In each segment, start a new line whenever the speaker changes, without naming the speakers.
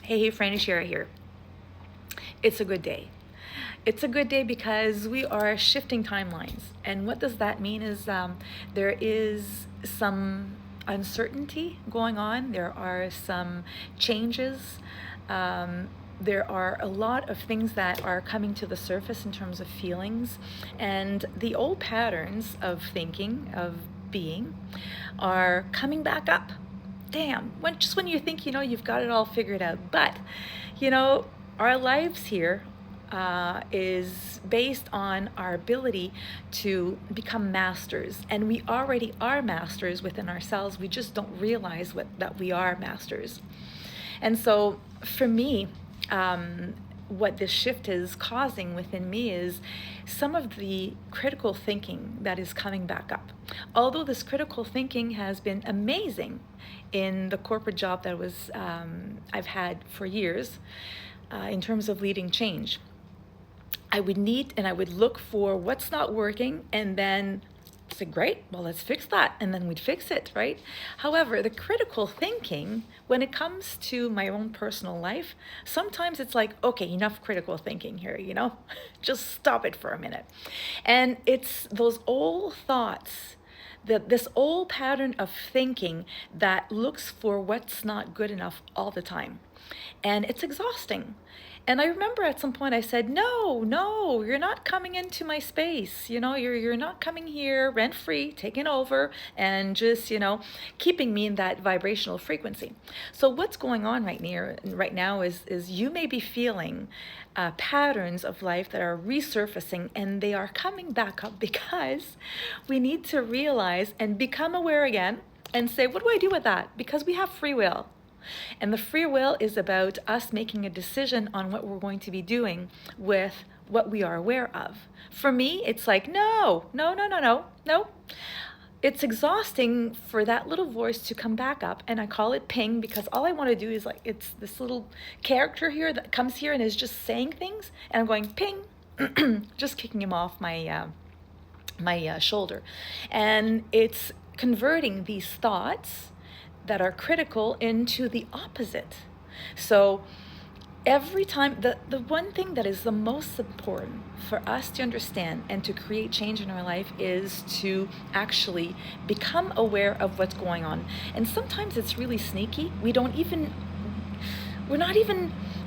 Hey, Franny Shira here. It's a good day. It's a good day because we are shifting timelines. And what does that mean is there is some uncertainty going on. There are some changes. Um, there are a lot of things that are coming to the surface in terms of feelings. And the old patterns of thinking, of being, are coming back up. Damn, just when you think you've got it all figured out. But you know our lives here is based on our ability to become masters, and we already are masters within ourselves. We just don't realize that we are masters. And so for me, what this shift is causing within me is some of the critical thinking that is coming back up. Although this critical thinking has been amazing in the corporate job that was I've had for years, in terms of leading change, I would look for what's not working and then say, great, well, let's fix that. And then we'd fix it, right? However, the critical thinking, when it comes to my own personal life, sometimes it's like, okay, enough critical thinking here, just stop it for a minute. And it's those old thoughts, this old pattern of thinking that looks for what's not good enough all the time. And it's exhausting. And I remember at some point I said, no, you're not coming into my space. You're not coming here rent free, taking over, and just, keeping me in that vibrational frequency. So what's going on right now is you may be feeling patterns of life that are resurfacing, and they are coming back up because we need to realize and become aware again and say, what do I do with that? Because we have free will. And the free will is about us making a decision on what we're going to be doing with what we are aware of. For me, it's like, no. It's exhausting for that little voice to come back up, and I call it ping because all I want to do is it's this little character here that comes here and is just saying things, and I'm going ping, just kicking him off my shoulder. And it's converting these thoughts that are critical into the opposite. So every time, the one thing that is the most important for us to understand and to create change in our life is to actually become aware of what's going on. And sometimes it's really sneaky. We're not even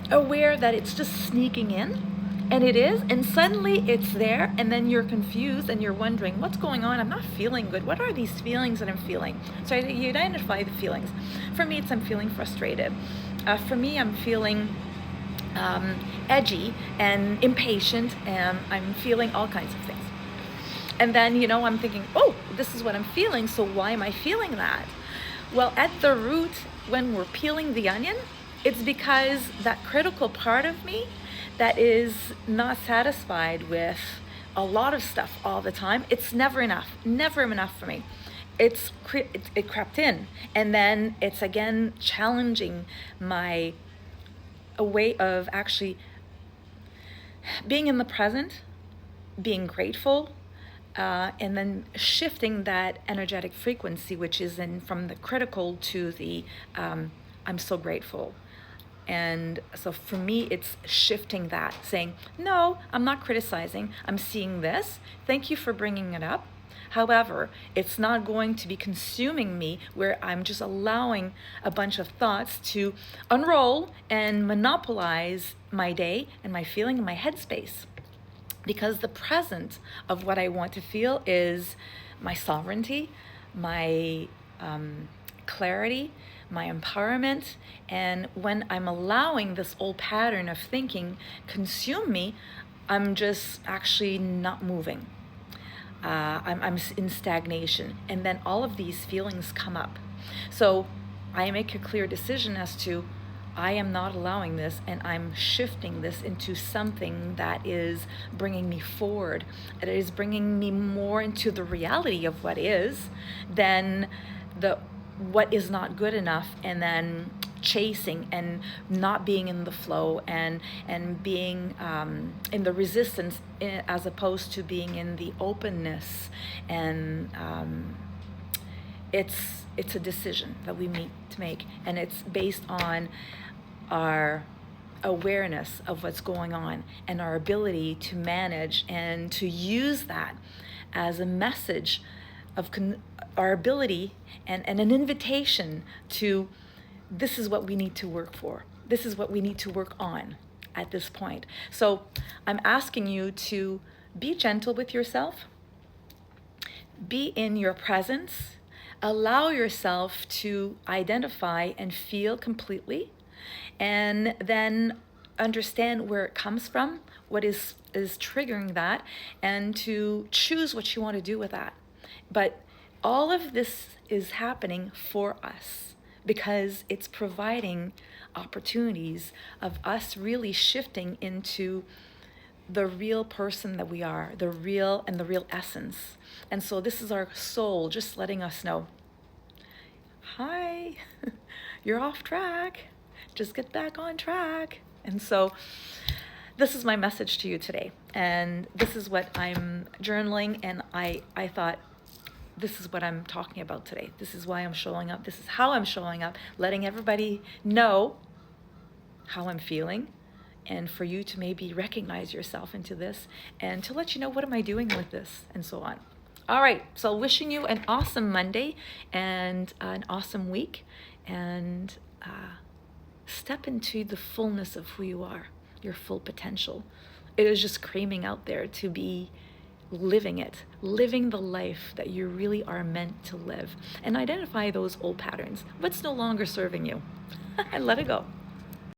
aware that it's just sneaking in. And it is, and suddenly it's there, and then you're confused and you're wondering, what's going on? I'm not feeling good. What are these feelings that I'm feeling? So you identify the feelings. For me, I'm feeling frustrated. For me, I'm feeling edgy and impatient, and I'm feeling all kinds of things. And then, I'm thinking, oh, this is what I'm feeling, so why am I feeling that? Well, at the root, when we're peeling the onion, it's because that critical part of me that is not satisfied with a lot of stuff all the time. It's never enough for me. It crept in, and then it's again challenging a way of actually being in the present, being grateful, and then shifting that energetic frequency, which is from the critical to the I'm so grateful. And so for me, it's shifting that, saying, no, I'm not criticizing. I'm seeing this. Thank you for bringing it up. However, it's not going to be consuming me where I'm just allowing a bunch of thoughts to unroll and monopolize my day and my feeling and my headspace. Because the present of what I want to feel is my sovereignty, my clarity, my empowerment. And when I'm allowing this old pattern of thinking consume me, I'm just actually not moving. I'm in stagnation, and then all of these feelings come up. So I make a clear decision as to I am not allowing this, and I'm shifting this into something that is bringing me forward. It is bringing me more into the reality of what is than what is not good enough, and then chasing and not being in the flow and being in the resistance, as opposed to being in the openness. And it's a decision that we need to make, and it's based on our awareness of what's going on and our ability to manage and to use that as a message of our ability and an invitation to, this is what we need to work for. This is what we need to work on at this point. So I'm asking you to be gentle with yourself, be in your presence, allow yourself to identify and feel completely, and then understand where it comes from, what is triggering that, and to choose what you want to do with that. But all of this is happening for us because it's providing opportunities of us really shifting into the real person that we are, the real essence. And so this is our soul just letting us know, hi, you're off track. Just get back on track. And so this is my message to you today. And this is what I'm journaling. And I thought, this is what I'm talking about today. This is why I'm showing up. This is how I'm showing up, letting everybody know how I'm feeling, and for you to maybe recognize yourself into this and to let you know, what am I doing with this, and so on. All right, so wishing you an awesome Monday and an awesome week, and step into the fullness of who you are, your full potential. It is just screaming out there to be living it, living the life that you really are meant to live, and identify those old patterns. What's no longer serving you? And let it go.